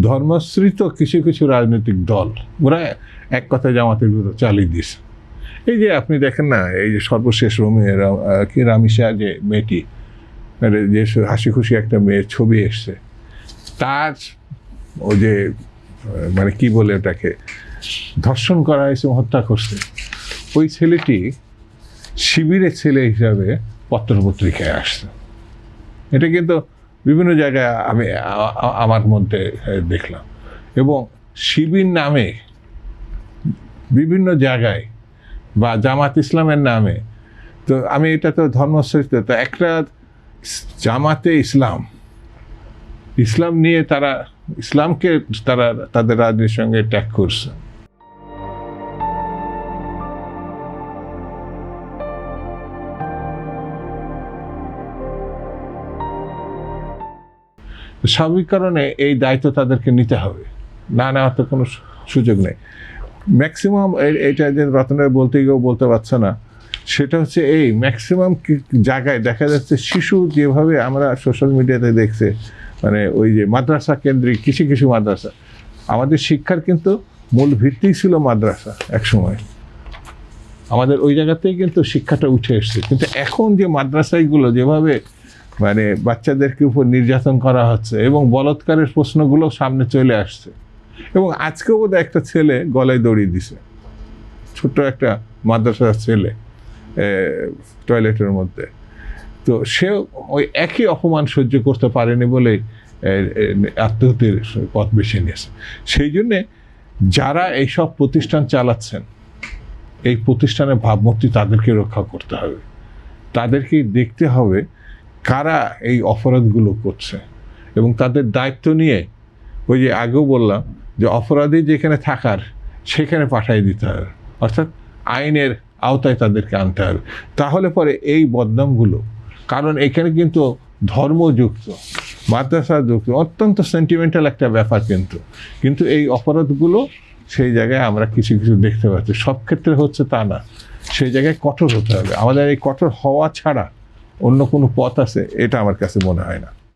ধর্মাশ্রিত কিছু কিছু রাজনৈতিক দল ওরা এক কথায় জামাতের বিরুদ্ধে চালিয়ে দিয়েছে। এই যে আপনি দেখেন না, এই যে সর্বশেষ রামিসা যে মেয়েটি, যে হাসি খুশি একটা মেয়ের ছবি এসছে, তার ও যে মানে কি বলে ওটাকে ধর্ষণ করা হয়েছে, হত্যা করছে, ওই ছেলেটি শিবিরের ছেলে হিসাবে পত্রপত্রিকায় আসছে। এটা কিন্তু বিভিন্ন জায়গায় আমি আমার মধ্যে দেখলাম। এবং শিবির নামে বিভিন্ন জায়গায় বা জামাত ইসলামের নামে, তো আমি এটা তো ধর্মশ্রেষ্ঠ, তো একটা জামাতে ইসলাম নিয়ে তারা ইসলামকে তারা তাদের রাজনীতির সঙ্গে ট্যাগ করছে। স্বাভাবিক কারণে এই দায়িত্ব তাদেরকে নিতে হবে, না নেওয়ার তো কোনো সুযোগ নেই। ম্যাক্সিমাম এটা যে রতনের বলতে গিয়েও বলতে পারছে না, সেটা হচ্ছে এই ম্যাক্সিমাম জায়গায় দেখা যাচ্ছে শিশু যেভাবে আমরা সোশ্যাল মিডিয়াতে দেখছে, মানে ওই যে মাদ্রাসা কেন্দ্রিক কিছু কিছু মাদ্রাসা, আমাদের শিক্ষার কিন্তু মূল ভিত্তি ছিল মাদ্রাসা একসময়, আমাদের ওই জায়গাতেই কিন্তু শিক্ষাটা উঠে এসছে। কিন্তু এখন যে মাদ্রাসাগুলো যেভাবে মানে বাচ্চাদেরকে উপর নির্যাতন করা হচ্ছে এবং বলাৎকারের প্রশ্নগুলো সামনে চলে আসছে, এবং আজকেও বোধহয় একটা ছেলে গলায় দড়ি দিছে, ছোট্ট একটা মাদ্রাসার ছেলে টয়লেটের মধ্যে। তো সে ওই একই অপমান সহ্য করতে পারেনি বলে আত্মহত্যার পথ বেছে নিয়েছে। সেই জন্যে যারা এইসব প্রতিষ্ঠান চালাচ্ছেন, এই প্রতিষ্ঠানের ভাবমূর্তি তাদেরকে রক্ষা করতে হবে, তাদেরকে দেখতে হবে কারা এই অপরাধগুলো করছে এবং তাদের দায়িত্ব নিয়ে ওই যে আগেও বললাম যে অপরাধী যেখানে থাকার সেখানে পাঠিয়ে দিতে হবে, অর্থাৎ আইনের আওতায় তাদেরকে আনতে হবে। তাহলে পরে এই বদনামগুলো, কারণ এখানে কিন্তু ধর্মযুক্ত, মাদ্রাসা যুক্ত, অত্যন্ত সেন্টিমেন্টাল একটা ব্যাপার, কিন্তু এই অপরাধগুলো সেই জায়গায় আমরা কিছু কিছু দেখতে পাচ্ছি, সব ক্ষেত্রে হচ্ছে তা না। সেই জায়গায় কঠোর হতে হবে। আমাদের এই কঠোর হওয়া ছাড়া অন্য কোনো পথ আছে এটা আমার কাছে মনে হয় না।